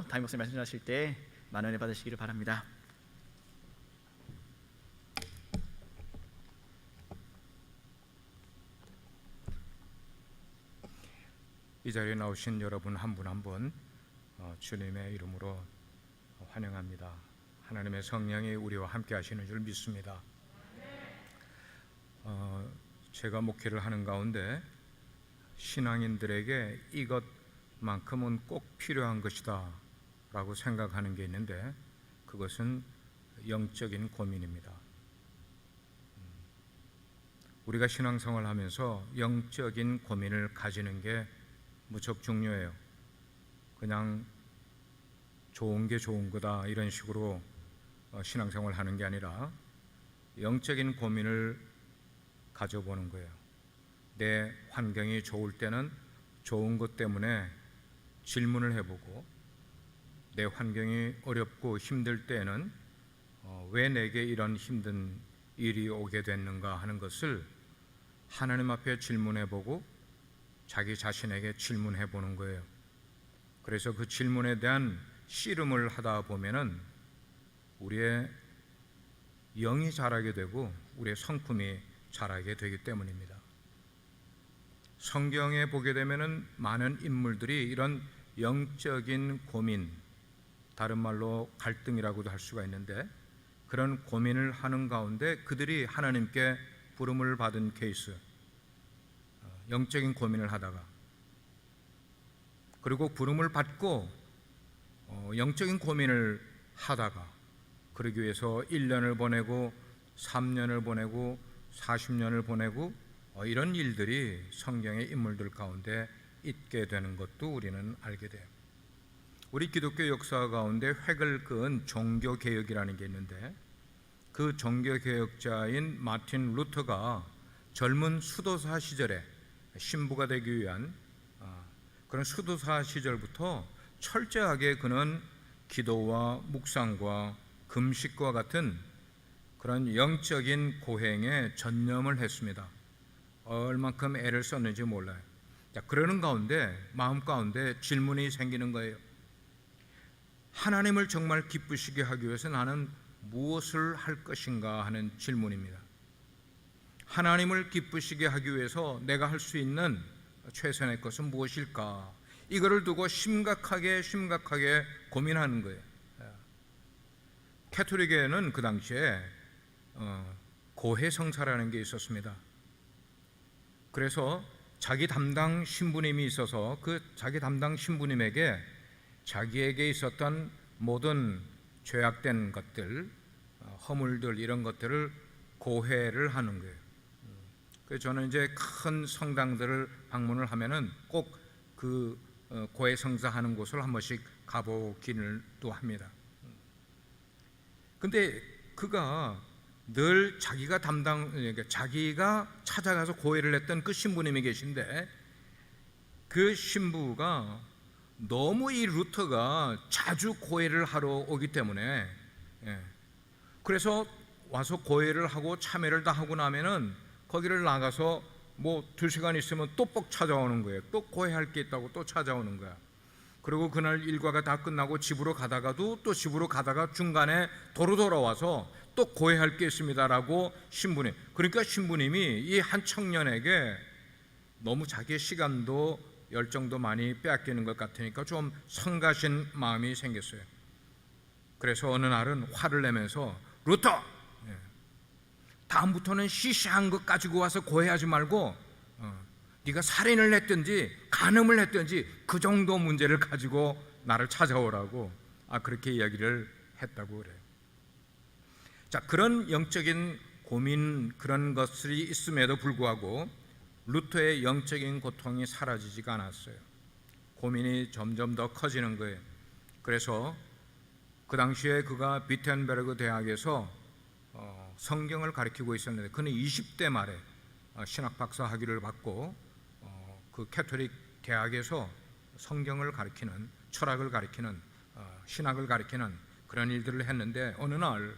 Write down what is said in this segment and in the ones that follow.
담임 목사님 말씀하실 때 많은 은혜 받으시기를 바랍니다. 이 자리에 나오신 여러분 한 분 한 분 주님의 이름으로 환영합니다. 하나님의 성령이 우리와 함께 하시는 줄 믿습니다. 제가 목회를 하는 가운데 신앙인들에게 이것만큼은 꼭 필요한 것이다 라고 생각하는 게 있는데, 그것은 영적인 고민입니다. 우리가 신앙생활을 하면서 영적인 고민을 가지는 게 무척 중요해요. 그냥 좋은 게 좋은 거다 이런 식으로 신앙생활을 하는 게 아니라 영적인 고민을 가져보는 거예요. 내 환경이 좋을 때는 좋은 것 때문에 질문을 해보고, 내 환경이 어렵고 힘들 때는 왜 내게 이런 힘든 일이 오게 됐는가 하는 것을 하나님 앞에 질문해보고 자기 자신에게 질문해보는 거예요. 그래서 그 질문에 대한 씨름을 하다 보면은 우리의 영이 자라게 되고 우리의 성품이 자라게 되기 때문입니다. 성경에 보게 되면은 많은 인물들이 이런 영적인 고민, 다른 말로 갈등이라고도 할 수가 있는데, 그런 고민을 하는 가운데 그들이 하나님께 부름을 받은 케이스, 영적인 고민을 하다가, 그리고 부름을 받고 영적인 고민을 하다가 그러기 위해서 1년을 보내고 3년을 보내고 40년을 보내고 이런 일들이 성경의 인물들 가운데 있게 되는 것도 우리는 알게 돼요. 우리 기독교 역사 가운데 획을 그은 종교개혁이라는 게 있는데, 그 종교개혁자인 마틴 루터가 젊은 수도사 시절에 신부가 되기 위한 그런 수도사 시절부터 철저하게 그는 기도와 묵상과 금식과 같은 그런 영적인 고행에 전념을 했습니다. 얼만큼 애를 썼는지 몰라요. 자, 그러는 가운데 마음 가운데 질문이 생기는 거예요. 하나님을 정말 기쁘시게 하기 위해서 나는 무엇을 할 것인가 하는 질문입니다. 하나님을 기쁘시게 하기 위해서 내가 할 수 있는 최선의 것은 무엇일까? 이거를 두고 심각하게 고민하는 거예요. 캐톨릭에는 그 당시에 고해성사라는 게 있었습니다. 그래서 자기 담당 신부님이 있어서 그 자기 담당 신부님에게 자기에게 있었던 모든 죄악된 것들, 허물들, 이런 것들을 고해를 하는 거예요. 그래서 저는 이제 큰 성당들을 방문을 하면은 꼭 그 고해 성사하는 곳을 한 번씩 가보기를 또 합니다. 근데 그가 늘 자기가 찾아가서 고해를 했던 그 신부님이 계신데, 그 신부가 너무 이 루터가 자주 고해를 하러 오기 때문에, 그래서 와서 고해를 하고 참회를 다 하고 나면은 거기를 나가서 뭐 2시간 있으면 또 뻑 찾아오는 거예요. 또 고해할 게 있다고 또 찾아오는 거야. 그리고 그날 일과가 다 끝나고 집으로 가다가도 또 집으로 가다가 중간에 도로 돌아와서 또 고해할 게 있습니다라고 신부님, 그러니까 신부님이 이 한 청년에게 너무 자기의 시간도 열정도 많이 빼앗기는 것 같으니까 좀 성가신 마음이 생겼어요. 그래서 어느 날은 화를 내면서, 루터, 다음부터는 시시한 것 가지고 와서 고해하지 말고 네가 살인을 했든지 간음을 했든지 그 정도 문제를 가지고 나를 찾아오라고 그렇게 이야기를 했다고 그래요. 자, 그런 영적인 고민, 그런 것들이 있음에도 불구하고 루터의 영적인 고통이 사라지지가 않았어요. 고민이 점점 더 커지는 거예요. 그래서 그 당시에 그가 비텐베르그 대학에서 성경을 가르치고 있었는데, 그는 20대 말에 신학 박사 학위를 받고 그 캐톨릭 대학에서 성경을 가르치는, 철학을 가르치는, 신학을 가르치는 그런 일들을 했는데, 어느 날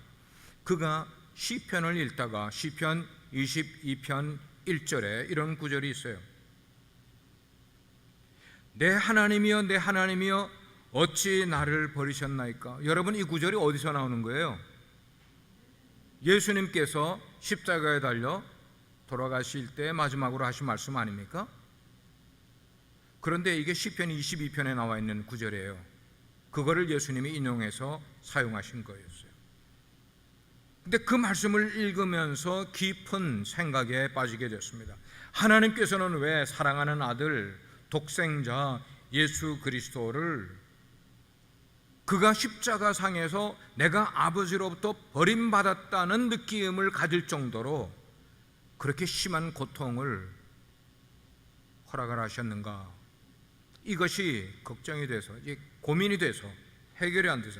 그가 시편을 읽다가 시편 22편 1절에 이런 구절이 있어요. 내 하나님이여, 내 하나님이여, 어찌 나를 버리셨나이까? 여러분, 이 구절이 어디서 나오는 거예요? 예수님께서 십자가에 달려 돌아가실 때 마지막으로 하신 말씀 아닙니까? 그런데 이게 시편 22편에 나와 있는 구절이에요. 그거를 예수님이 인용해서 사용하신 거였어요. 근데 그 말씀을 읽으면서 깊은 생각에 빠지게 됐습니다. 하나님께서는 왜 사랑하는 아들 독생자 예수 그리스도를 그가 십자가상에서 내가 아버지로부터 버림받았다는 느낌을 가질 정도로 그렇게 심한 고통을 허락을 하셨는가? 이것이 걱정이 돼서, 고민이 돼서, 해결이 안 돼서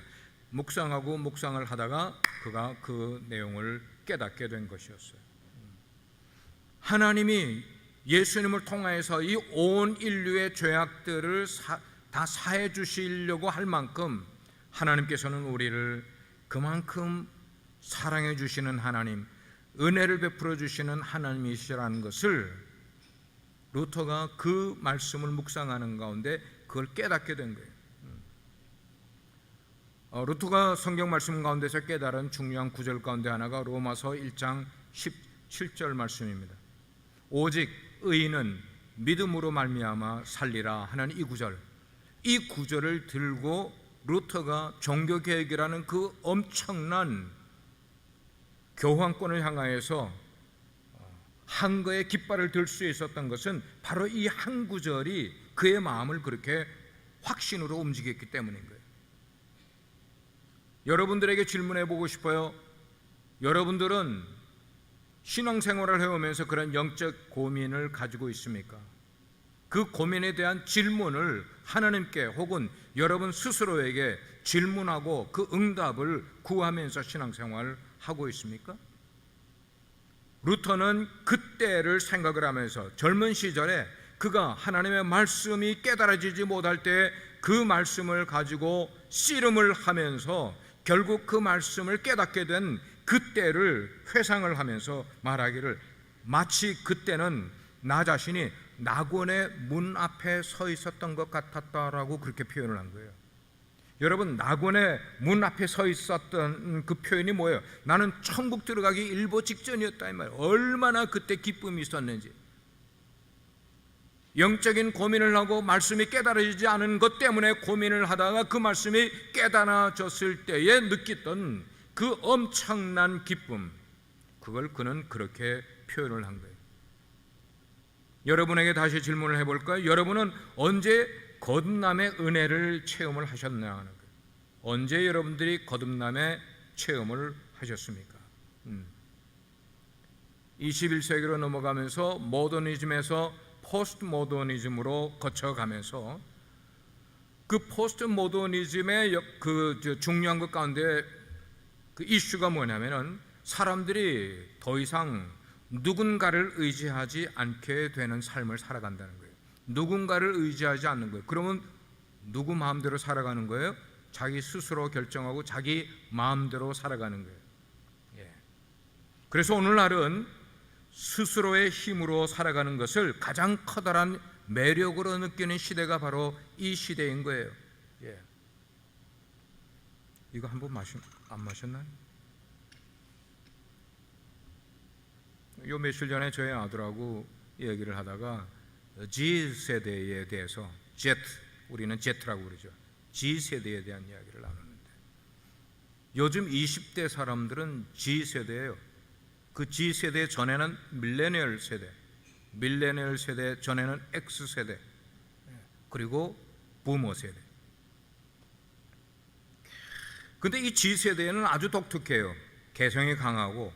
묵상을 하다가 그가 그 내용을 깨닫게 된 것이었어요. 하나님이 예수님을 통하여서 이 온 인류의 죄악들을 다 사해 주시려고 할 만큼 하나님께서는 우리를 그만큼 사랑해 주시는 하나님, 은혜를 베풀어 주시는 하나님이시라는 것을 루터가 그 말씀을 묵상하는 가운데 그걸 깨닫게 된 거예요. 루터가 성경 말씀 가운데서 깨달은 중요한 구절 가운데 하나가 로마서 1장 17절 말씀입니다. 오직 의인은 믿음으로 말미암아 살리라 하는 이 구절, 이 구절을 들고 루터가 종교개혁이라는 그 엄청난 교황권을 향하여서 한거의 깃발을 들 수 있었던 것은 바로 이 한 구절이 그의 마음을 그렇게 확신으로 움직였기 때문인 거예요. 여러분들에게 질문해 보고 싶어요. 여러분들은 신앙생활을 해오면서 그런 영적 고민을 가지고 있습니까? 그 고민에 대한 질문을 하나님께 혹은 여러분 스스로에게 질문하고 그 응답을 구하면서 신앙생활을 하고 있습니까? 루터는 그때를 생각을 하면서 젊은 시절에 그가 하나님의 말씀이 깨달아지지 못할 때 그 말씀을 가지고 씨름을 하면서 결국 그 말씀을 깨닫게 된 그때를 회상을 하면서 말하기를 마치 그때는 나 자신이 낙원의 문 앞에 서 있었던 것 같았다라고 그렇게 표현을 한 거예요. 여러분, 낙원의 문 앞에 서 있었던 그 표현이 뭐예요? 나는 천국 들어가기 일보 직전이었다 이 말이에요. 얼마나 그때 기쁨이 있었는지. 영적인 고민을 하고 말씀이 깨달아지지 않은 것 때문에 고민을 하다가 그 말씀이 깨달아졌을 때에 느꼈던 그 엄청난 기쁨, 그걸 그는 그렇게 표현을 한 거예요. 여러분에게 다시 질문을 해볼까요? 여러분은 언제 거듭남의 은혜를 체험을 하셨냐 하는 거예요. 언제 여러분들이 거듭남의 체험을 하셨습니까? 21세기로 넘어가면서 모더니즘에서 포스트 모더니즘으로 거쳐가면서 그 포스트 모더니즘의 그 중요한 것 가운데 그 이슈가 뭐냐면은 사람들이 더 이상 누군가를 의지하지 않게 되는 삶을 살아간다는 거예요. 누군가를 의지하지 않는 거예요. 그러면 누구 마음대로 살아가는 거예요? 자기 스스로 결정하고 자기 마음대로 살아가는 거예요. 그래서 오늘날은 스스로의 힘으로 살아가는 것을 가장 커다란 매력으로 느끼는 시대가 바로 이 시대인 거예요. 이거 한 번 안 마셨나요? 요 며칠 전에 저희 아들하고 얘기를 하다가 G세대에 대해서 우리는 Z라고 그러죠. G세대에 대한 이야기를 나누는데 요즘 20대 사람들은 G세대예요. 그 G세대 전에는 밀레니얼 세대 전에는 X세대, 그리고 부모 세대. 근데 이 G세대는 아주 독특해요. 개성이 강하고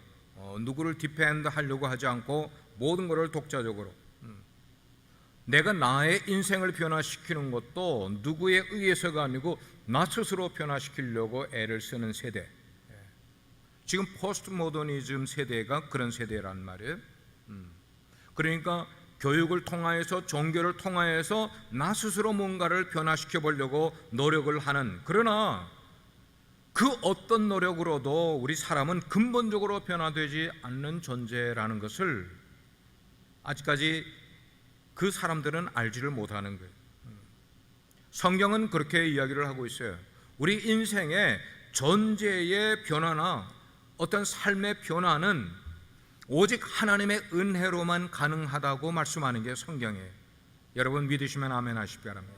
누구를 디펜드 하려고 하지 않고 모든 것을 독자적으로, 내가 나의 인생을 변화시키는 것도 누구에 의해서가 아니고 나 스스로 변화시키려고 애를 쓰는 세대. 지금 포스트 모더니즘 세대가 그런 세대란 말이에요. 그러니까 교육을 통하여서, 종교를 통하여서 나 스스로 뭔가를 변화시켜 보려고 노력을 하는, 그러나 그 어떤 노력으로도 우리 사람은 근본적으로 변화되지 않는 존재라는 것을 아직까지 그 사람들은 알지를 못하는 거예요. 성경은 그렇게 이야기를 하고 있어요. 우리 인생의 존재의 변화나 어떤 삶의 변화는 오직 하나님의 은혜로만 가능하다고 말씀하는 게 성경이에요. 여러분 믿으시면 아멘 하시기 바랍니다.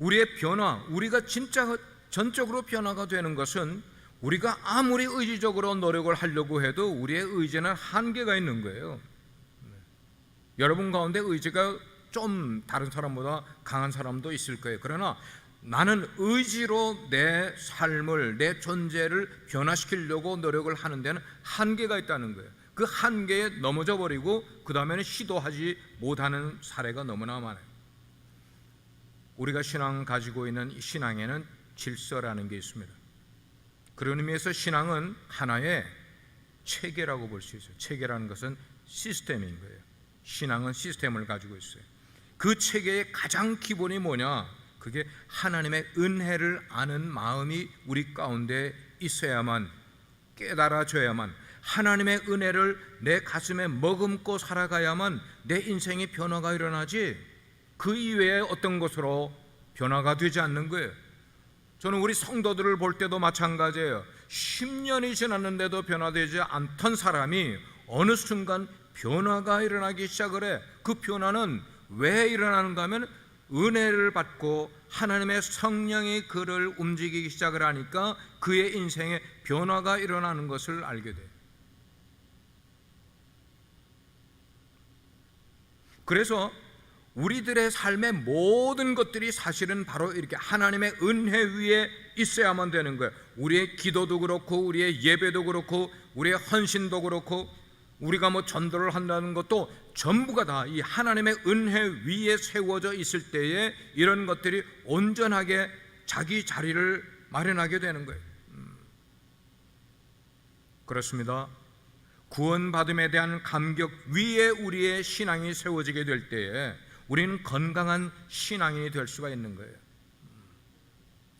우리의 변화, 우리가 진짜 전적으로 변화가 되는 것은 우리가 아무리 의지적으로 노력을 하려고 해도 우리의 의지는 한계가 있는 거예요. 여러분 가운데 의지가 좀 다른 사람보다 강한 사람도 있을 거예요. 그러나 나는 의지로 내 삶을, 내 존재를 변화시키려고 노력을 하는 데는 한계가 있다는 거예요. 그 한계에 넘어져 버리고 그 다음에는 시도하지 못하는 사례가 너무나 많아요. 우리가 신앙 가지고 있는 이 신앙에는 질서라는 게 있습니다. 그런 의미에서 신앙은 하나의 체계라고 볼 수 있어요. 체계라는 것은 시스템인 거예요. 신앙은 시스템을 가지고 있어요. 그 체계의 가장 기본이 뭐냐? 그게 하나님의 은혜를 아는 마음이 우리 가운데 있어야만, 깨달아져야만, 하나님의 은혜를 내 가슴에 머금고 살아가야만 내 인생의 변화가 일어나지, 그 이외에 어떤 것으로 변화가 되지 않는 거예요. 저는 우리 성도들을 볼 때도 마찬가지예요. 10년이 지났는데도 변화되지 않던 사람이 어느 순간 변화가 일어나기 시작을 해. 그 변화는 왜 일어나는가 하면 은혜를 받고 하나님의 성령이 그를 움직이기 시작을 하니까 그의 인생에 변화가 일어나는 것을 알게 돼요. 그래서 우리들의 삶의 모든 것들이 사실은 바로 이렇게 하나님의 은혜 위에 있어야만 되는 거예요. 우리의 기도도 그렇고, 우리의 예배도 그렇고, 우리의 헌신도 그렇고, 우리가 전도를 한다는 것도 전부가 다 이 하나님의 은혜 위에 세워져 있을 때에 이런 것들이 온전하게 자기 자리를 마련하게 되는 거예요. 그렇습니다. 구원받음에 대한 감격 위에 우리의 신앙이 세워지게 될 때에 우리는 건강한 신앙인이 될 수가 있는 거예요.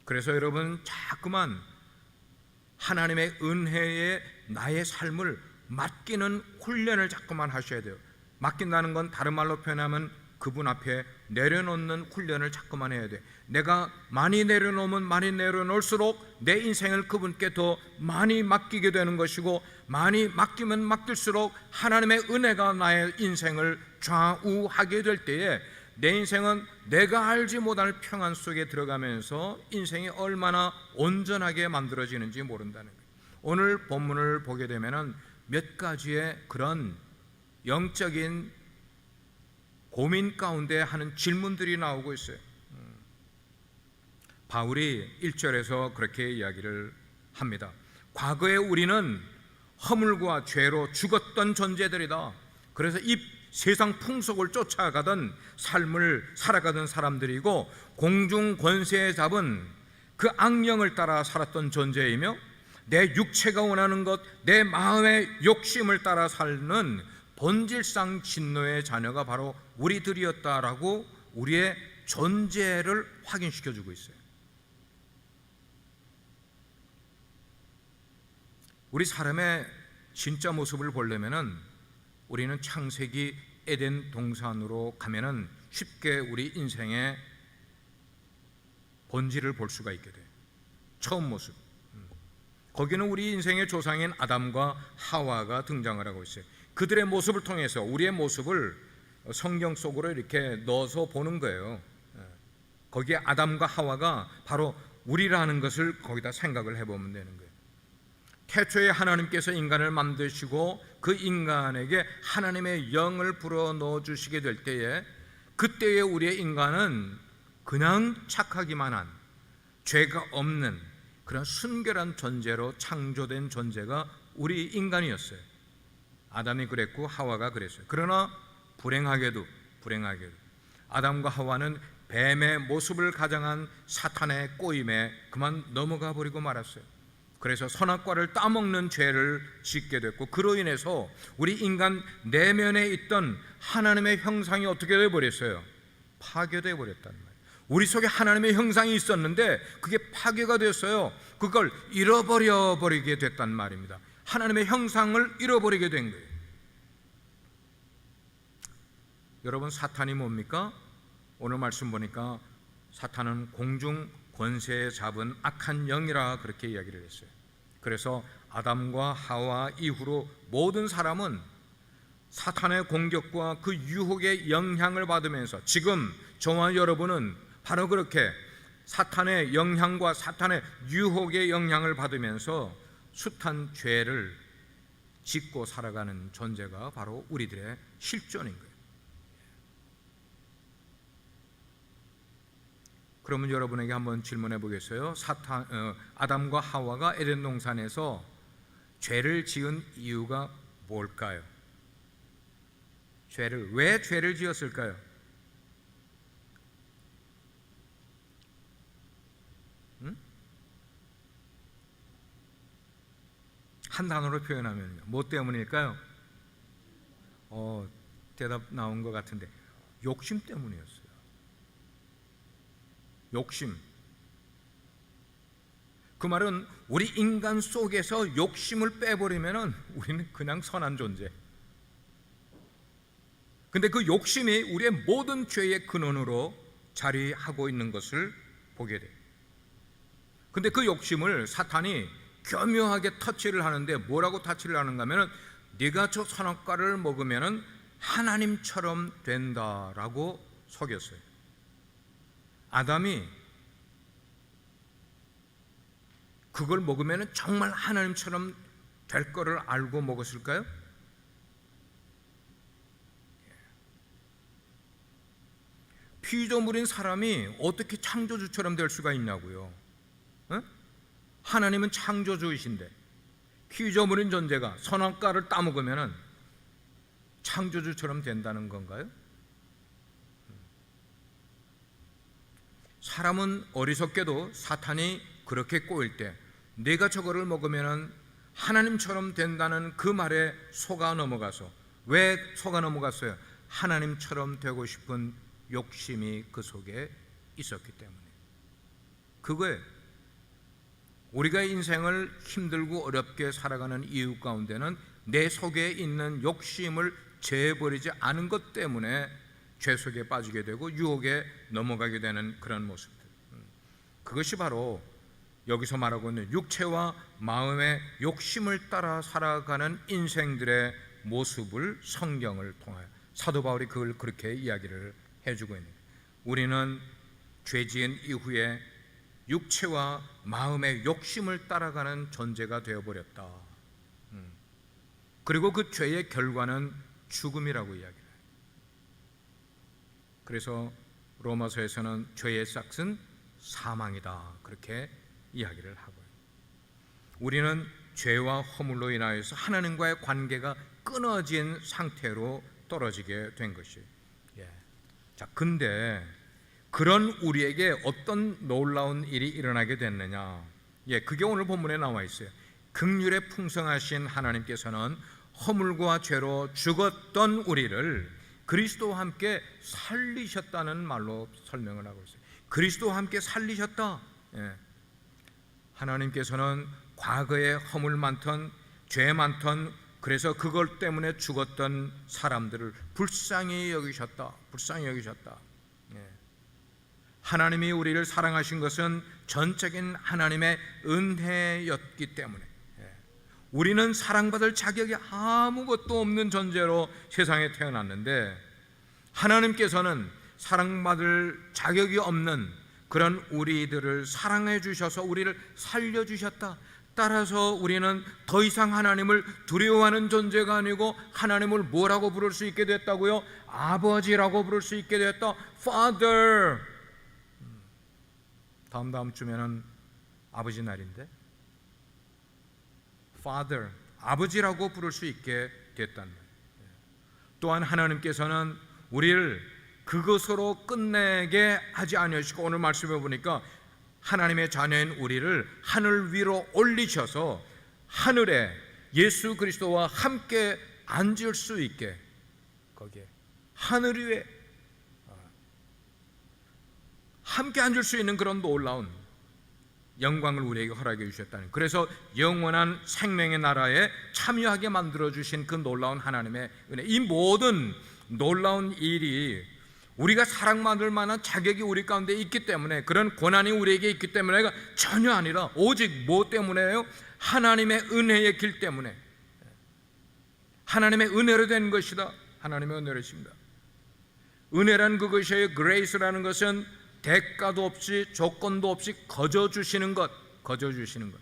그래서 여러분 자꾸만 하나님의 은혜에 나의 삶을 맡기는 훈련을 자꾸만 하셔야 돼요. 맡긴다는 건 다른 말로 표현하면 그분 앞에 내려놓는 훈련을 자꾸만 해야 돼. 내가 많이 내려놓으면 많이 내려놓을수록 내 인생을 그분께 더 많이 맡기게 되는 것이고, 많이 맡기면 맡길수록 하나님의 은혜가 나의 인생을 좌우하게 될 때에 내 인생은 내가 알지 못할 평안 속에 들어가면서 인생이 얼마나 온전하게 만들어지는지 모른다는 거예요. 오늘 본문을 보게 되면은 몇 가지의 그런 영적인 고민 가운데 하는 질문들이 나오고 있어요. 바울이 1절에서 그렇게 이야기를 합니다. 과거에 우리는 허물과 죄로 죽었던 존재들이다. 그래서 이 세상 풍속을 쫓아가던 삶을 살아가던 사람들이고, 공중 권세에 잡은 그 악령을 따라 살았던 존재이며, 내 육체가 원하는 것, 내 마음의 욕심을 따라 사는 본질상 진노의 자녀가 바로 우리들이었다라고 우리의 존재를 확인시켜주고 있어요. 우리 사람의 진짜 모습을 보려면은 우리는 창세기 에덴 동산으로 가면은 쉽게 우리 인생의 본질을 볼 수가 있게 돼요. 처음 모습. 거기는 우리 인생의 조상인 아담과 하와가 등장을 하고 있어요. 그들의 모습을 통해서 우리의 모습을 성경 속으로 이렇게 넣어서 보는 거예요. 거기에 아담과 하와가 바로 우리라는 것을 거기다 생각을 해보면 되는 거예요. 태초에 하나님께서 인간을 만드시고 그 인간에게 하나님의 영을 불어넣어 주시게 될 때에, 그때의 우리의 인간은 그냥 착하기만 한, 죄가 없는 그런 순결한 존재로 창조된 존재가 우리 인간이었어요. 아담이 그랬고 하와가 그랬어요. 그러나 불행하게도 아담과 하와는 뱀의 모습을 가장한 사탄의 꼬임에 그만 넘어가 버리고 말았어요. 그래서 선악과를 따먹는 죄를 짓게 됐고, 그로 인해서 우리 인간 내면에 있던 하나님의 형상이 어떻게 되어버렸어요? 파괴되어 버렸다는 거예요. 우리 속에 하나님의 형상이 있었는데 그게 파괴가 됐어요. 그걸 잃어버려 버리게 됐단 말입니다. 하나님의 형상을 잃어버리게 된 거예요. 여러분, 사탄이 뭡니까? 오늘 말씀 보니까 사탄은 공중 권세에 잡은 악한 영이라 그렇게 이야기를 했어요. 그래서 아담과 하와 이후로 모든 사람은 사탄의 공격과 그 유혹의 영향을 받으면서 지금 저와 여러분은 바로 그렇게 사탄의 영향과 사탄의 유혹의 영향을 받으면서 숱한 죄를 짓고 살아가는 존재가 바로 우리들의 실존인 거예요. 그러면 여러분에게 한번 질문해 보겠어요? 아담과 하와가 에덴 동산에서 죄를 지은 이유가 뭘까요? 왜 죄를 지었을까요? 한 단어로 표현하면요, 뭐 때문일까요? 대답 나온 것 같은데 욕심 때문이었어요. 욕심. 그 말은 우리 인간 속에서 욕심을 빼버리면 우리는 그냥 선한 존재. 근데 그 욕심이 우리의 모든 죄의 근원으로 자리하고 있는 것을 보게 돼요. 근데 그 욕심을 사탄이 교묘하게 터치를 하는데, 뭐라고 터치를 하는가 하면 네가 저 선악과를 먹으면 하나님처럼 된다라고 속였어요. 아담이 그걸 먹으면 정말 하나님처럼 될 거를 알고 먹었을까요? 피조물인 사람이 어떻게 창조주처럼 될 수가 있냐고요. 하나님은 창조주이신데 피조물인 존재가 선악과를 따먹으면 창조주처럼 된다는 건가요? 사람은 어리석게도 사탄이 그렇게 꼬일 때 내가 저거를 먹으면 하나님처럼 된다는 그 말에 속아 넘어가서, 왜 속아 넘어갔어요? 하나님처럼 되고 싶은 욕심이 그 속에 있었기 때문에. 그거에 우리가 인생을 힘들고 어렵게 살아가는 이유 가운데는 내 속에 있는 욕심을 제어버리지 않은 것 때문에 죄 속에 빠지게 되고 유혹에 넘어가게 되는 그런 모습들. 그것이 바로 여기서 말하고 있는 육체와 마음의 욕심을 따라 살아가는 인생들의 모습을 성경을 통하여 사도 바울이 그걸 그렇게 이야기를 해주고 있는 거예요. 우리는 죄 지은 이후에 육체와 마음의 욕심을 따라가는 존재가 되어버렸다. 그리고 그 죄의 결과는 죽음이라고 이야기를 해요. 그래서 로마서에서는 죄의 싹은 사망이다, 그렇게 이야기를 하고요. 우리는 죄와 허물로 인하여서 하나님과의 관계가 끊어진 상태로 떨어지게 된 것이에요. 자, 근데 그런 우리에게 어떤 놀라운 일이 일어나게 됐느냐? 그게 오늘 본문에 나와 있어요. 긍휼에 풍성하신 하나님께서는 허물과 죄로 죽었던 우리를 그리스도와 함께 살리셨다는 말로 설명을 하고 있어요. 그리스도와 함께 살리셨다. 하나님께서는 과거에 허물 많던, 죄 많던, 그래서 그걸 때문에 죽었던 사람들을 불쌍히 여기셨다. 하나님이 우리를 사랑하신 것은 전적인 하나님의 은혜였기 때문에 우리는 사랑받을 자격이 아무것도 없는 존재로 세상에 태어났는데, 하나님께서는 사랑받을 자격이 없는 그런 우리들을 사랑해 주셔서 우리를 살려주셨다. 따라서 우리는 더 이상 하나님을 두려워하는 존재가 아니고 하나님을 뭐라고 부를 수 있게 됐다고요? 아버지라고 부를 수 있게 됐다. Father. 다음 주면은 아버지 날인데, Father, 아버지라고 부를 수 있게 됐다는 거예요. 또한 하나님께서는 우리를 그것으로 끝내게 하지 아니하시고, 오늘 말씀해 보니까 하나님의 자녀인 우리를 하늘 위로 올리셔서 하늘에 예수 그리스도와 함께 앉을 수 있게, 거기에 하늘 위에 함께 앉을 수 있는 그런 놀라운 영광을 우리에게 허락해 주셨다는, 그래서 영원한 생명의 나라에 참여하게 만들어 주신 그 놀라운 하나님의 은혜, 이 모든 놀라운 일이 우리가 사랑받을 만한 자격이 우리 가운데 있기 때문에, 그런 권한이 우리에게 있기 때문에가 전혀 아니라 오직 뭐 때문에요? 하나님의 은혜의 길 때문에. 하나님의 은혜로 된 것이다. 하나님의 은혜로십니다. 은혜란 그것이에요. 그레이스라는 것은 대가도 없이 조건도 없이 거저 주시는 것, 거저 주시는 것.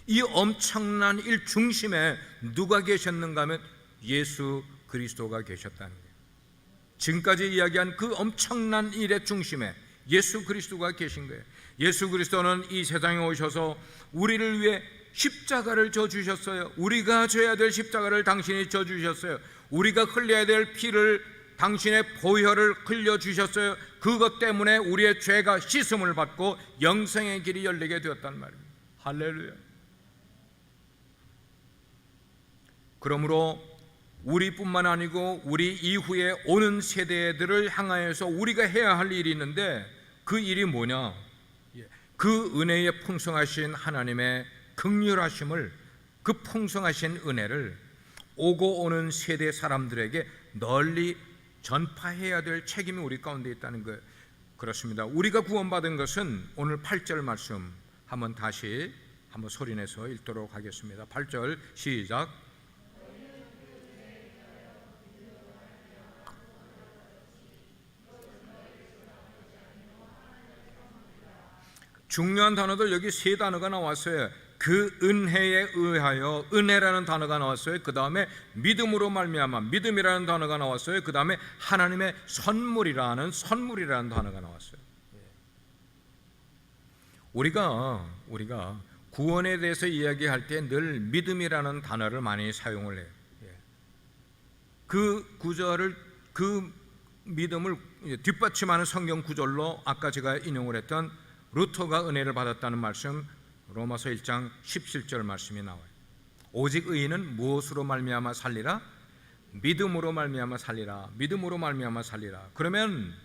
이 엄청난 일 중심에 누가 계셨는가 하면 예수 그리스도가 계셨다는 거예요. 지금까지 이야기한 그 엄청난 일의 중심에 예수 그리스도가 계신 거예요. 예수 그리스도는 이 세상에 오셔서 우리를 위해 십자가를 져주셨어요. 우리가 져야 될 십자가를 당신이 져주셨어요. 우리가 흘려야 될 피를 당신의 보혈을 흘려주셨어요. 그것 때문에 우리의 죄가 씻음을 받고 영생의 길이 열리게 되었단 말입니다. 할렐루야. 그러므로 우리뿐만 아니고 우리 이후에 오는 세대들을 향하여서 우리가 해야 할 일이 있는데, 그 일이 뭐냐? 그 은혜에 풍성하신 하나님의 긍휼하심을, 그 풍성하신 은혜를 오고 오는 세대 사람들에게 널리 전파해야 될 책임이 우리 가운데 있다는 거예요. 그렇습니다. 우리가 구원받은 것은 오늘 8절 말씀 한번 다시 한번 소리내서 읽도록 하겠습니다. 8절 시작. 중요한 단어들 여기 세 단어가 나왔어요. 그 은혜에 의하여, 은혜라는 단어가 나왔어요. 그 다음에 믿음으로 말미암아, 믿음이라는 단어가 나왔어요. 그 다음에 하나님의 선물이라는 단어가 나왔어요. 우리가 구원에 대해서 이야기할 때 늘 믿음이라는 단어를 많이 사용을 해요. 그 구절을, 그 믿음을 뒷받침하는 성경 구절로 아까 제가 인용을 했던 루터가 은혜를 받았다는 말씀, 로마서 1장 17절 말씀이 나와요. 오직 의인은 무엇으로 말미암아 살리라? 믿음으로 말미암아 살리라. 믿음으로 말미암아 살리라. 그러면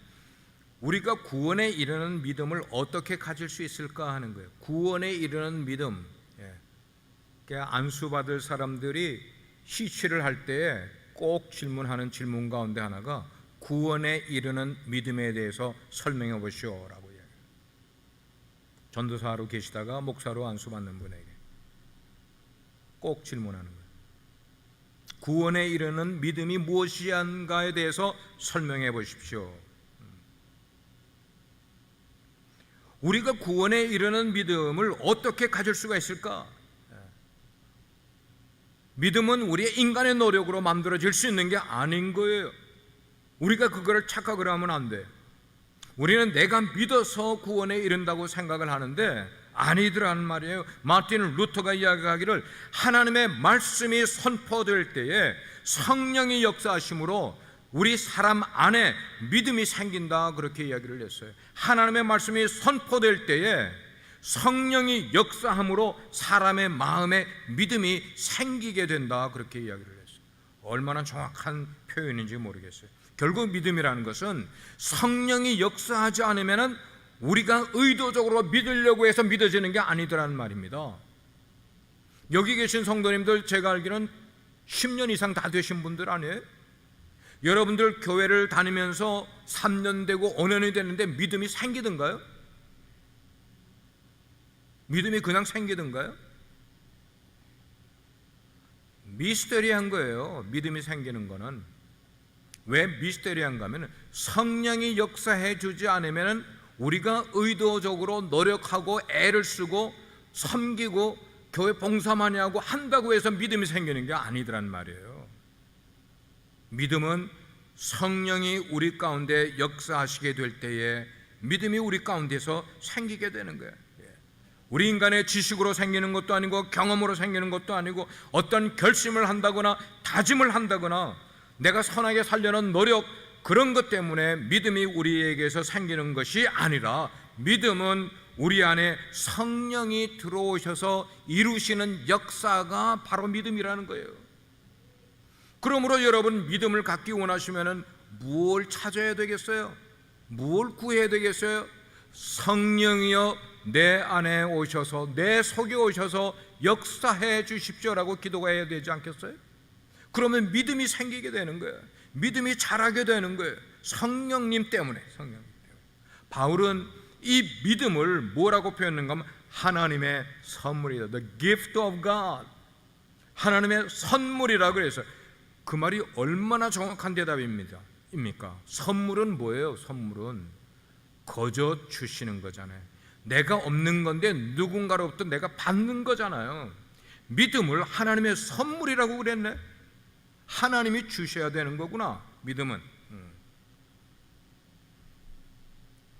우리가 구원에 이르는 믿음을 어떻게 가질 수 있을까 하는 거예요. 구원에 이르는 믿음. 안수받을 사람들이 시취를 할 때에 꼭 질문하는 질문 가운데 하나가 구원에 이르는 믿음에 대해서 설명해 보시오라고 이야기해요. 전도사로 계시다가 목사로 안수받는 분에게 꼭 질문하는 거예요. 구원에 이르는 믿음이 무엇이한가에 대해서 설명해 보십시오. 우리가 구원에 이르는 믿음을 어떻게 가질 수가 있을까? 믿음은 우리의 인간의 노력으로 만들어질 수 있는 게 아닌 거예요. 우리가 그거를 착각을 하면 안 돼. 우리는 내가 믿어서 구원에 이른다고 생각을 하는데 아니더라는 말이에요. 마틴 루터가 이야기하기를 하나님의 말씀이 선포될 때에 성령이 역사하심으로 우리 사람 안에 믿음이 생긴다, 그렇게 이야기를 했어요. 하나님의 말씀이 선포될 때에 성령이 역사함으로 사람의 마음에 믿음이 생기게 된다, 그렇게 이야기를 했어요. 얼마나 정확한 표현인지 모르겠어요. 결국 믿음이라는 것은 성령이 역사하지 않으면 우리가 의도적으로 믿으려고 해서 믿어지는 게 아니더라는 말입니다. 여기 계신 성도님들, 제가 알기로는 10년 이상 다 되신 분들 아니에요? 여러분들 교회를 다니면서 3년 되고 5년이 됐는데 믿음이 생기던가요? 믿음이 그냥 생기던가요? 미스터리한 거예요. 믿음이 생기는 거는. 왜 미스터리한가 하면 성령이 역사해 주지 않으면 우리가 의도적으로 노력하고 애를 쓰고 섬기고 교회 봉사 많이 하고 한다고 해서 믿음이 생기는 게 아니더란 말이에요. 믿음은 성령이 우리 가운데 역사하시게 될 때에 믿음이 우리 가운데서 생기게 되는 거예요. 우리 인간의 지식으로 생기는 것도 아니고 경험으로 생기는 것도 아니고 어떤 결심을 한다거나 다짐을 한다거나 내가 선하게 살려는 노력, 그런 것 때문에 믿음이 우리에게서 생기는 것이 아니라 믿음은 우리 안에 성령이 들어오셔서 이루시는 역사가 바로 믿음이라는 거예요. 그러므로 여러분, 믿음을 갖기 원하시면 무엇을 찾아야 되겠어요? 무엇을 구해야 되겠어요? 성령이여 내 안에 오셔서 내 속에 오셔서 역사해 주십시오라고 기도해야 되지 않겠어요? 그러면 믿음이 생기게 되는 거예요. 믿음이 자라게 되는 거예요. 성령님 때문에. 바울은 이 믿음을 뭐라고 표현했는가 하면 하나님의 선물이다. The gift of God. 하나님의 선물이라고 그래서 그 말이 얼마나 정확한 대답입니까? 선물은 뭐예요? 선물은 거저 주시는 거잖아요. 내가 없는 건데 누군가로부터 내가 받는 거잖아요. 믿음을 하나님의 선물이라고 그랬네. 하나님이 주셔야 되는 거구나, 믿음은.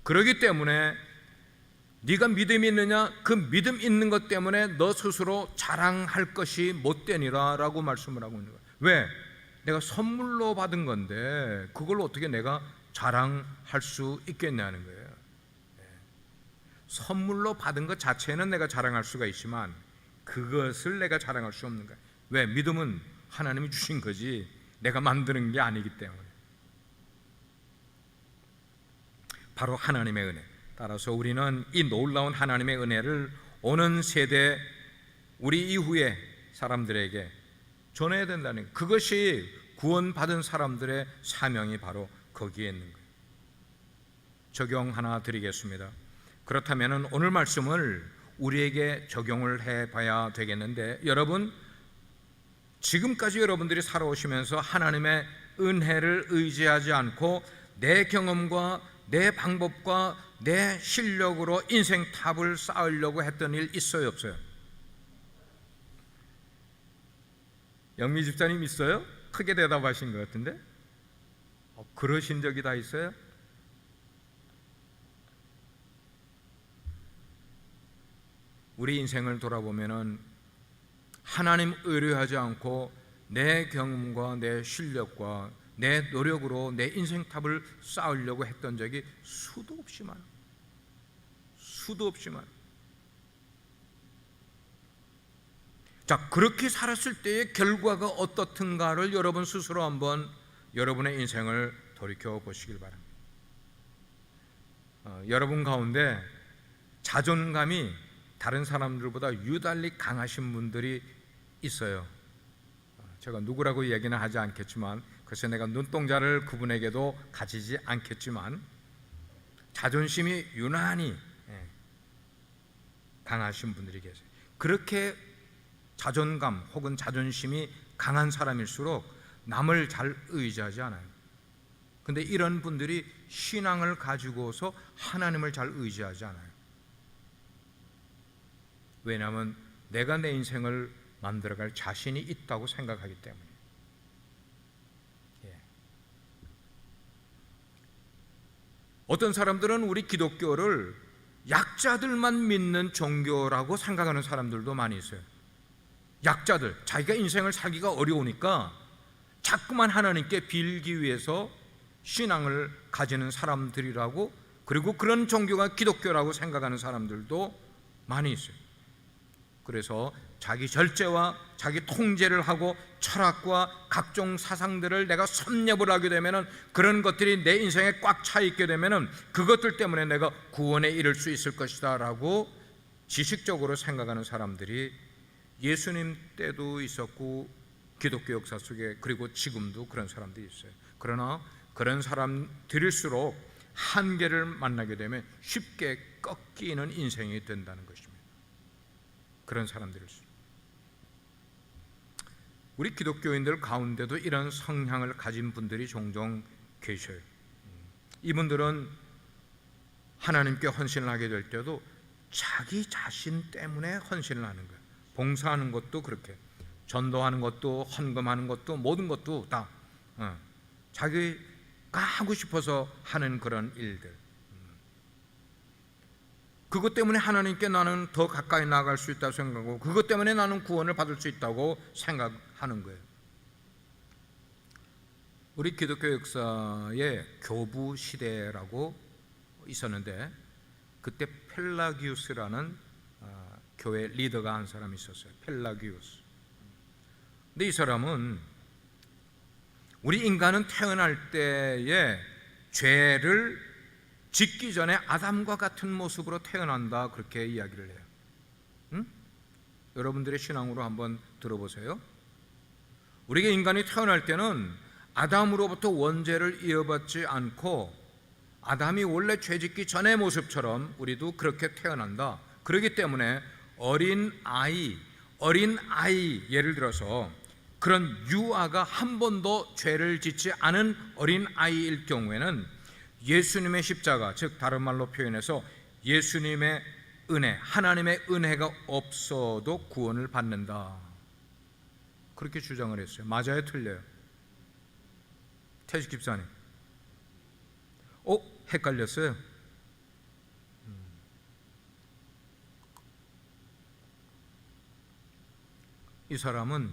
그렇기 때문에 네가 믿음이 있느냐? 그 믿음 있는 것 때문에 너 스스로 자랑할 것이 못되니라 라고 말씀을 하고 있는 거예요. 왜? 내가 선물로 받은 건데 그걸 어떻게 내가 자랑할 수 있겠냐는 거예요. 선물로 받은 것 자체는 내가 자랑할 수가 있지만 그것을 내가 자랑할 수 없는 거예요. 왜? 믿음은 하나님이 주신 거지 내가 만드는 게 아니기 때문에. 바로 하나님의 은혜. 따라서 우리는 이 놀라운 하나님의 은혜를 오는 세대, 우리 이후의 사람들에게 전해야 된다는 거예요. 그것이 구원받은 사람들의 사명이 바로 거기에 있는 거예요. 적용 하나 드리겠습니다. 그렇다면 오늘 말씀을 우리에게 적용을 해봐야 되겠는데, 여러분 지금까지 여러분들이 살아오시면서 하나님의 은혜를 의지하지 않고 내 경험과 내 방법과 내 실력으로 인생 탑을 쌓으려고 했던 일 있어요, 없어요? 영미 집사님 있어요? 크게 대답하신 것 같은데? 그러신 적이 다 있어요? 우리 인생을 돌아보면은 하나님 의뢰하지 않고 내 경험과 내 실력과 내 노력으로 내 인생탑을 쌓으려고 했던 적이 수도 없이 많아. 자, 그렇게 살았을 때의 결과가 어떻든가를 여러분 스스로 한번 여러분의 인생을 돌이켜 보시길 바랍니다. 여러분 가운데 자존감이 다른 사람들보다 유달리 강하신 분들이 있어요. 제가 누구라고 얘기는 하지 않겠지만, 그래서 내가 눈동자를 그분에게도 가지지 않겠지만 자존심이 유난히 강하신 분들이 계세요. 그렇게 자존감 혹은 자존심이 강한 사람일수록 남을 잘 의지하지 않아요. 근데 이런 분들이 신앙을 가지고서 하나님을 잘 의지하지 않아요. 왜냐하면 내가 내 인생을 만들어갈 자신이 있다고 생각하기 때문에. 어떤 사람들은 우리 기독교를 약자들만 믿는 종교라고 생각하는 사람들도 많이 있어요. 약자들, 자기가 인생을 살기가 어려우니까 자꾸만 하나님께 빌기 위해서 신앙을 가지는 사람들이라고, 그리고 그런 종교가 기독교라고 생각하는 사람들도 많이 있어요. 그래서 자기 절제와 자기 통제를 하고 철학과 각종 사상들을 내가 섭렵을 하게 되면은, 그런 것들이 내 인생에 꽉 차 있게 되면은 그것들 때문에 내가 구원에 이를 수 있을 것이다 라고 지식적으로 생각하는 사람들이 예수님 때도 있었고 기독교 역사 속에, 그리고 지금도 그런 사람들이 있어요. 그러나 그런 사람들일수록 한계를 만나게 되면 쉽게 꺾이는 인생이 된다는 것입니다. 그런 사람들일수록. 우리 기독교인들 가운데도 이런 성향을 가진 분들이 종종 계셔요. 이분들은 하나님께 헌신을 하게 될 때도 자기 자신 때문에 헌신을 하는 거예요. 봉사하는 것도 그렇게, 전도하는 것도, 헌금하는 것도, 모든 것도 다 자기가 하고 싶어서 하는 그런 일들. 그것 때문에 하나님께 나는 더 가까이 나아갈 수 있다고 생각하고, 그것 때문에 나는 구원을 받을 수 있다고 생각하는 거예요. 우리 기독교 역사에 교부 시대라고 있었는데, 그때 펠라기우스라는 교회 리더가 한 사람이 있었어요. 펠라기우스. 근데 이 사람은 우리 인간은 태어날 때에 죄를 짓기 전에 아담과 같은 모습으로 태어난다, 그렇게 이야기를 해요. 여러분들의 신앙으로 한번 들어보세요. 우리가 인간이 태어날 때는 아담으로부터 원죄를 이어받지 않고 아담이 원래 죄짓기 전의 모습처럼 우리도 그렇게 태어난다. 그렇기 때문에 어린 아이 예를 들어서 그런 유아가 한 번도 죄를 짓지 않은 어린 아이일 경우에는 예수님의 십자가, 즉 다른 말로 표현해서 예수님의 은혜, 하나님의 은혜가 없어도 구원을 받는다. 그렇게 주장을 했어요. 맞아요, 틀려요? 태식 집사님, 헷갈렸어요? 이 사람은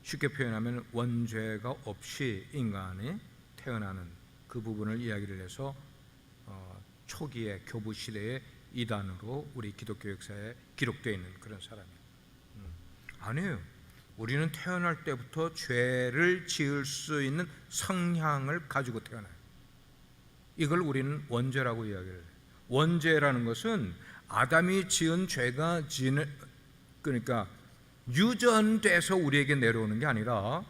쉽게 표현하면 원죄가 없이 인간이 태어나는 그 부분을 이야기를 해서 초기의 교부 시대의 이단으로 우리 기독교 역사에 기록되어 있는 그런 사람이에요. 아니에요. 우리는 태어날 때부터 죄를 지을 수 있는 성향을 가지고 태어나요. 이걸 우리는 원죄라고 이야기를 해요. 원죄라는 것은 아담이 지은 죄가 그러니까 유전돼서 우리에게 내려오는 게 아니라,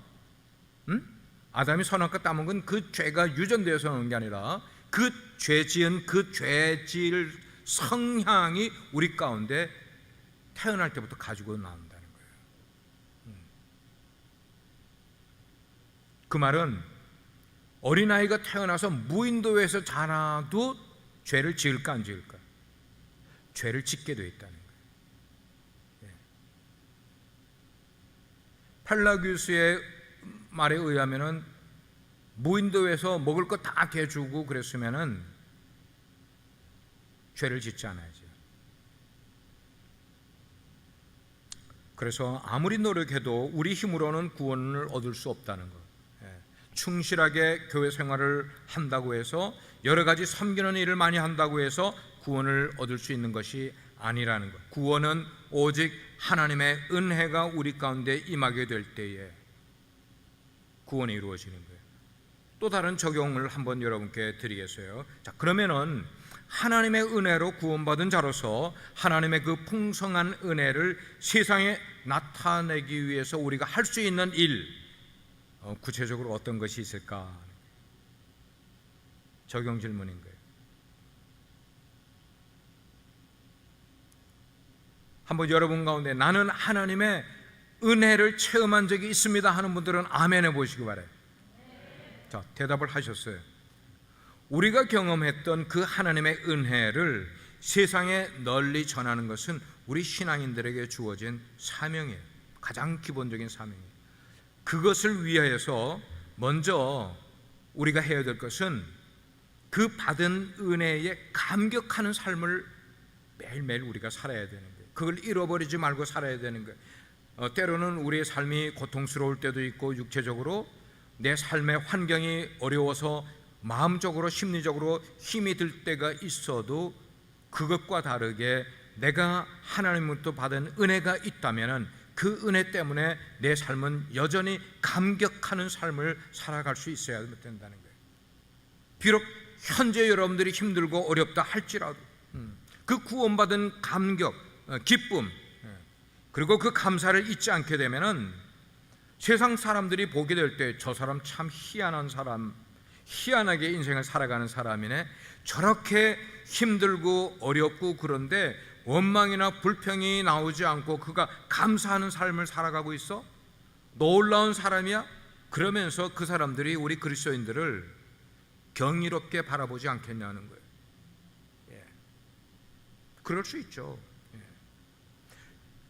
아담이 선악과 따먹은 건 그 죄가 유전되어서 오는 게 아니라 그 죄 지은 그 죄 지을 성향이 우리 가운데 태어날 때부터 가지고 나온다는 거예요. 그 말은 어린아이가 태어나서 무인도에서 자라도 죄를 지을까 안 지을까? 죄를 짓게 돼 있다는 거예요. 펠라기우스의 말에 의하면은 무인도에서 먹을 거 다 개주고 그랬으면은 죄를 짓지 않아야죠. 그래서 아무리 노력해도 우리 힘으로는 구원을 얻을 수 없다는 것. 충실하게 교회 생활을 한다고 해서, 여러 가지 섬기는 일을 많이 한다고 해서 구원을 얻을 수 있는 것이 아니라는 것. 구원은 오직 하나님의 은혜가 우리 가운데 임하게 될 때에 구원이 이루어지는 거예요. 또 다른 적용을 한번 여러분께 드리겠어요. 자, 그러면은 하나님의 은혜로 구원받은 자로서 하나님의 그 풍성한 은혜를 세상에 나타내기 위해서 우리가 할 수 있는 일, 구체적으로 어떤 것이 있을까? 적용 질문인 거예요. 한번 여러분 가운데 나는 하나님의 은혜를 체험한 적이 있습니다 하는 분들은 아멘 해보시기 바라요. 자, 대답을 하셨어요. 우리가 경험했던 그 하나님의 은혜를 세상에 널리 전하는 것은 우리 신앙인들에게 주어진 사명이에요. 가장 기본적인 사명이에요. 그것을 위하여서 먼저 우리가 해야 될 것은 그 받은 은혜에 감격하는 삶을 매일매일 우리가 살아야 되는 거예요. 그걸 잃어버리지 말고 살아야 되는 거예요. 때로는 우리의 삶이 고통스러울 때도 있고, 육체적으로 내 삶의 환경이 어려워서 마음적으로 심리적으로 힘이 들 때가 있어도, 그것과 다르게 내가 하나님으로부터 받은 은혜가 있다면 그 은혜 때문에 내 삶은 여전히 감격하는 삶을 살아갈 수 있어야 된다는 거예요. 비록 현재 여러분들이 힘들고 어렵다 할지라도 그 구원받은 감격, 기쁨, 그리고 그 감사를 잊지 않게 되면은 세상 사람들이 보게 될 때 저 사람 참 희한한 사람, 희한하게 인생을 살아가는 사람이네, 저렇게 힘들고 어렵고 그런데 원망이나 불평이 나오지 않고 그가 감사하는 삶을 살아가고 있어? 놀라운 사람이야? 그러면서 그 사람들이 우리 그리스도인들을 경이롭게 바라보지 않겠냐는 거예요. 그럴 수 있죠.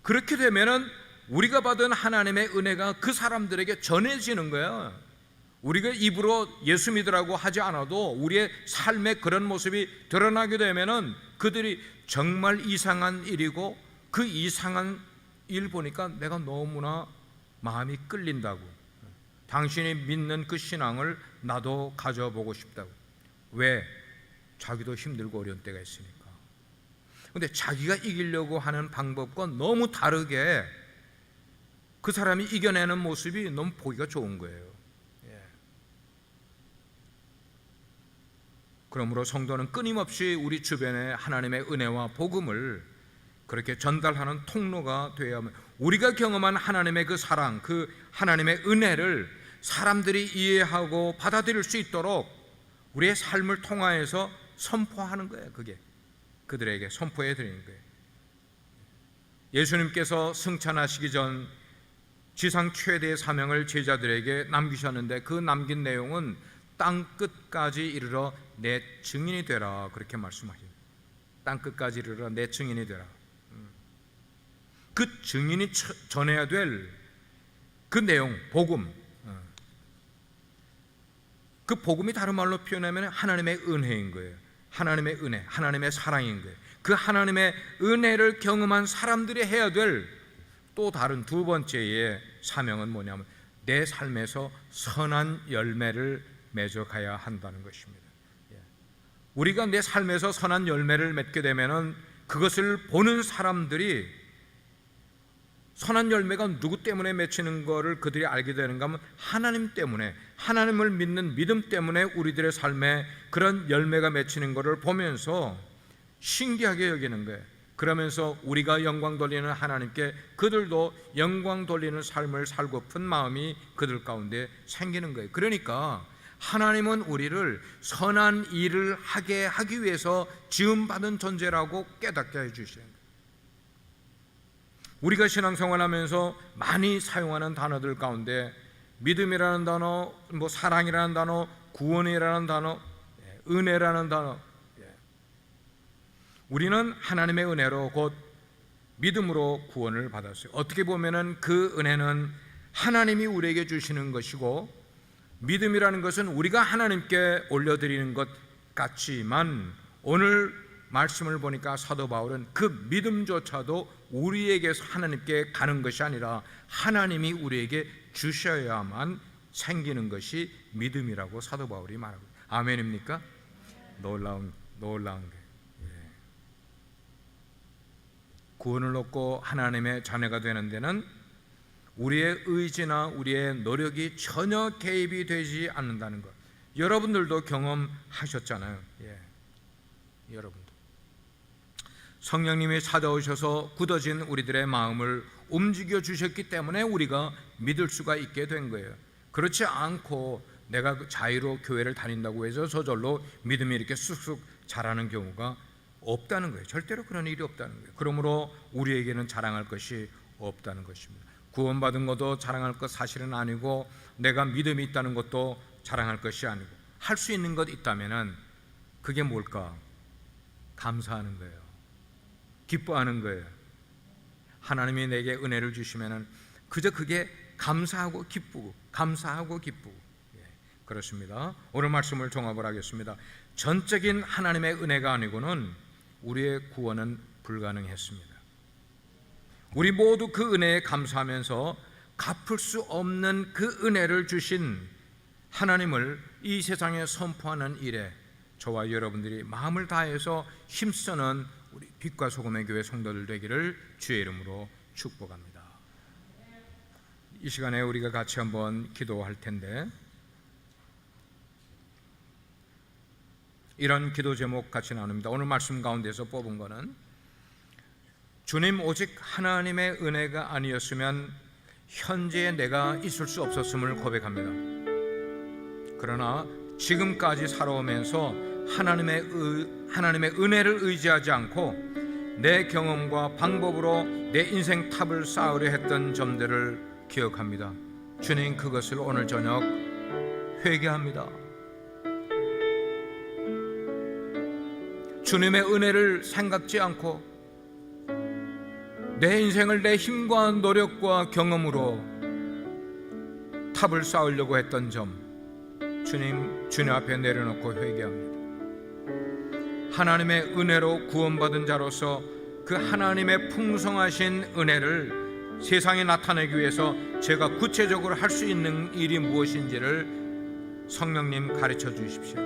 그렇게 되면은 우리가 받은 하나님의 은혜가 그 사람들에게 전해지는 거예요. 우리가 입으로 예수 믿으라고 하지 않아도 우리의 삶의 그런 모습이 드러나게 되면은 그들이 정말 이상한 일이고, 그 이상한 일 보니까 내가 너무나 마음이 끌린다고, 당신이 믿는 그 신앙을 나도 가져보고 싶다고. 왜? 자기도 힘들고 어려운 때가 있으니까. 근데 자기가 이기려고 하는 방법과 너무 다르게 그 사람이 이겨내는 모습이 너무 보기가 좋은 거예요. 그러므로 성도는 끊임없이 우리 주변에 하나님의 은혜와 복음을 그렇게 전달하는 통로가 되어야 합니다. 우리가 경험한 하나님의 그 사랑, 그 하나님의 은혜를 사람들이 이해하고 받아들일 수 있도록 우리의 삶을 통하여서 선포하는 거예요. 그게 그들에게 선포해 드리는 거예요. 예수님께서 승천하시기 전 지상 최대의 사명을 제자들에게 남기셨는데 그 남긴 내용은 땅 끝까지 이르러 내 증인이 되라, 그렇게 말씀하십니다. 땅 끝까지 이르러 내 증인이 되라. 그 증인이 전해야 될 그 내용, 복음, 그 복음이 다른 말로 표현하면 하나님의 은혜인 거예요. 하나님의 은혜, 하나님의 사랑인 거예요. 그 하나님의 은혜를 경험한 사람들이 해야 될 또 다른 두 번째의 사명은 뭐냐면 내 삶에서 선한 열매를 맺어가야 한다는 것입니다. 우리가 내 삶에서 선한 열매를 맺게 되면은 그것을 보는 사람들이 선한 열매가 누구 때문에 맺히는 것을 그들이 알게 되는가 하면 하나님 때문에, 하나님을 믿는 믿음 때문에 우리들의 삶에 그런 열매가 맺히는 것을 보면서 신기하게 여기는 거예요. 그러면서 우리가 영광 돌리는 하나님께 그들도 영광 돌리는 삶을 살고픈 마음이 그들 가운데 생기는 거예요. 그러니까 하나님은 우리를 선한 일을 하게 하기 위해서 지음받은 존재라고 깨닫게 해주시는 거예요. 우리가 신앙생활하면서 많이 사용하는 단어들 가운데 믿음이라는 단어, 사랑이라는 단어, 구원이라는 단어, 은혜라는 단어, 우리는 하나님의 은혜로 곧 믿음으로 구원을 받았어요. 어떻게 보면은 그 은혜는 하나님이 우리에게 주시는 것이고 믿음이라는 것은 우리가 하나님께 올려드리는 것 같지만 오늘 말씀을 보니까 사도 바울은 그 믿음조차도 우리에게서 하나님께 가는 것이 아니라 하나님이 우리에게 주셔야만 생기는 것이 믿음이라고 사도 바울이 말하고, 아멘입니까? 놀라운 거예요. 구원을 얻고 하나님의 자녀가 되는 데는 우리의 의지나 우리의 노력이 전혀 개입이 되지 않는다는 것, 여러분들도 경험하셨잖아요. 여러분도 성령님이 찾아오셔서 굳어진 우리들의 마음을 움직여 주셨기 때문에 우리가 믿을 수가 있게 된 거예요. 그렇지 않고 내가 자유로 교회를 다닌다고 해서 저절로 믿음이 이렇게 쑥쑥 자라는 경우가 없다는 거예요. 절대로 그런 일이 없다는 거예요. 그러므로 우리에게는 자랑할 것이 없다는 것입니다. 구원받은 것도 자랑할 것 사실은 아니고 내가 믿음이 있다는 것도 자랑할 것이 아니고 할 수 있는 것 있다면은 그게 뭘까? 감사하는 거예요. 기뻐하는 거예요. 하나님이 내게 은혜를 주시면은 그저 그게 감사하고 기쁘고 그렇습니다. 오늘 말씀을 종합을 하겠습니다. 전적인 하나님의 은혜가 아니고는 우리의 구원은 불가능했습니다. 우리 모두 그 은혜에 감사하면서 갚을 수 없는 그 은혜를 주신 하나님을 이 세상에 선포하는 일에 저와 여러분들이 마음을 다해서 힘쓰는 우리 빛과 소금의 교회 성도들 되기를 주의 이름으로 축복합니다. 이 시간에 우리가 같이 한번 기도할 텐데, 이런 기도 제목 같이 나눕니다. 오늘 말씀 가운데서 뽑은 거는 주님, 오직 하나님의 은혜가 아니었으면 현재의 내가 있을 수 없었음을 고백합니다. 그러나 지금까지 살아오면서 하나님의 은혜를 의지하지 않고 내 경험과 방법으로 내 인생 탑을 쌓으려 했던 점들을 기억합니다. 주님, 그것을 오늘 저녁 회개합니다. 주님의 은혜를 생각지 않고 내 인생을 내 힘과 노력과 경험으로 탑을 쌓으려고 했던 점, 주님 앞에 내려놓고 회개합니다. 하나님의 은혜로 구원받은 자로서 그 하나님의 풍성하신 은혜를 세상에 나타내기 위해서 제가 구체적으로 할 수 있는 일이 무엇인지를 성령님 가르쳐 주십시오.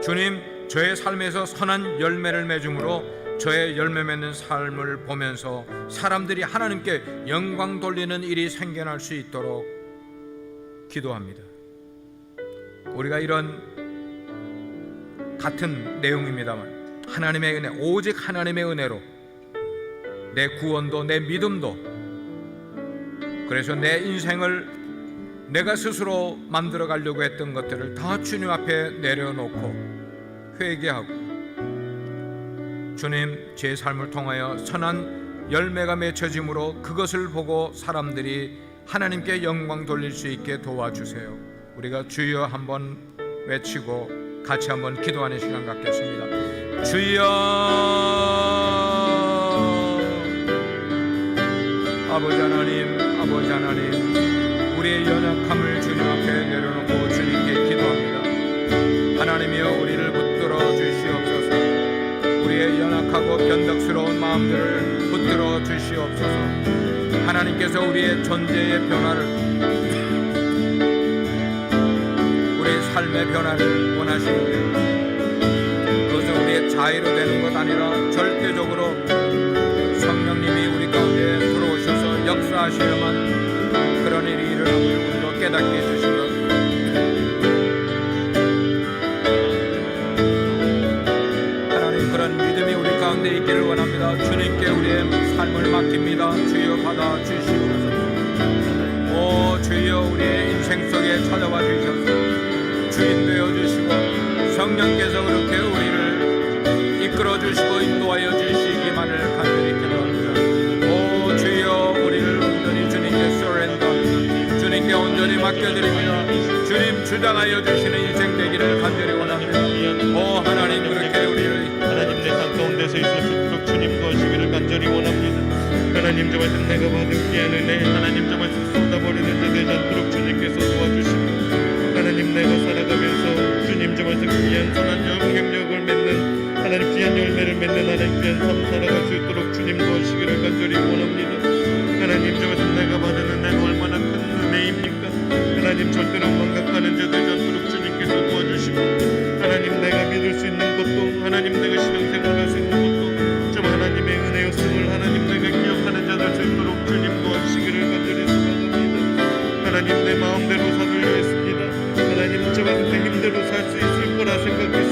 주님, 저의 삶에서 선한 열매를 맺음으로 저의 열매 맺는 삶을 보면서 사람들이 하나님께 영광 돌리는 일이 생겨날 수 있도록 기도합니다. 우리가 이런 같은 내용입니다만 하나님의 은혜, 오직 하나님의 은혜로 내 구원도 내 믿음도 그래서 내 인생을 내가 스스로 만들어 가려고 했던 것들을 다 주님 앞에 내려놓고 회개하고, 주님, 제 삶을 통하여 선한 열매가 맺혀짐으로 그것을 보고 사람들이 하나님께 영광 돌릴 수 있게 도와주세요. 우리가 주여 한번 외치고 같이 한번 기도하는 시간 갖겠습니다. 주여, 아버지 하나님, 아버지 하나님, 우리의 연약함을 주님 앞에 내려놓고 주님께 기도합니다. 하나님이여, 우리를 붙들어 주시옵소서. 우리의 연약하고 변덕스러운 마음들을 붙들어 주시옵소서. 하나님께서 우리의 존재의 변화를, 우리의 삶의 변화를 원하시는데, 그것은 우리의 자의로 되는 것 아니라 절대적으로 성령님이 우리 가운데 들어오셔서 역사하셔야만 그런 일이 일어남을 우리로 깨닫게 해주신 것, 하나님, 그런 믿음이 우리 가운데 있기를 원합니다. 주님께 우리의 삶을 맡깁니다. 주여 받아 주시옵소서. 오 주여, 우리의 인생 속에 찾아와 주셔서 주인 되어 주시고, 성령께서 그렇게 우리를 이끌어 주시고 인도하여 주시기만을 간절히 기도합니다. 오 주여, 우리를 온전히 주님께 서렌더, 주님께 온전히 맡겨드립니다. 주님 주장하여 주시는 인생 되기를 간절히 원합니다. 오 하나님, 그렇게 우리를 하나님 내 삶 가운데서 있어주도록 주님 도와주시기를 간절히 원합니다. 하나님 저 말씀 내가 받은 귀한 은혜, 하나님 저 말씀 쏟아버리는 자 되지 않도록 주님께서 도와주시고, 하나님 내가 살아가면서 주님 저 말씀 귀한 선한 영향력을 맺는, 하나님 귀한 열매를 맺는 하나님 귀한 삶 살아갈 수 있도록 주님 도와주시기를 간절히 원합니다. 하나님 저 말씀 내가 받은 은혜가 얼마나 큰 은혜입니까? 하나님 절대로 망각하는 자 되지 않도록 주님께서 도와주시고, 하나님 내가 믿을 수 있는 것도, 하나님 내가 신앙생활 할 수 있는 것도 좀 하나님의 은혜였음을 하나님 내가 기억하는 자 될 수 있도록 주님 도와주시기를 간절히 소망합니다. 하나님 내 마음대로 살으려 했습니다. 하나님 저 같은 힘대로 살 수 있을 거라 생각했습니다.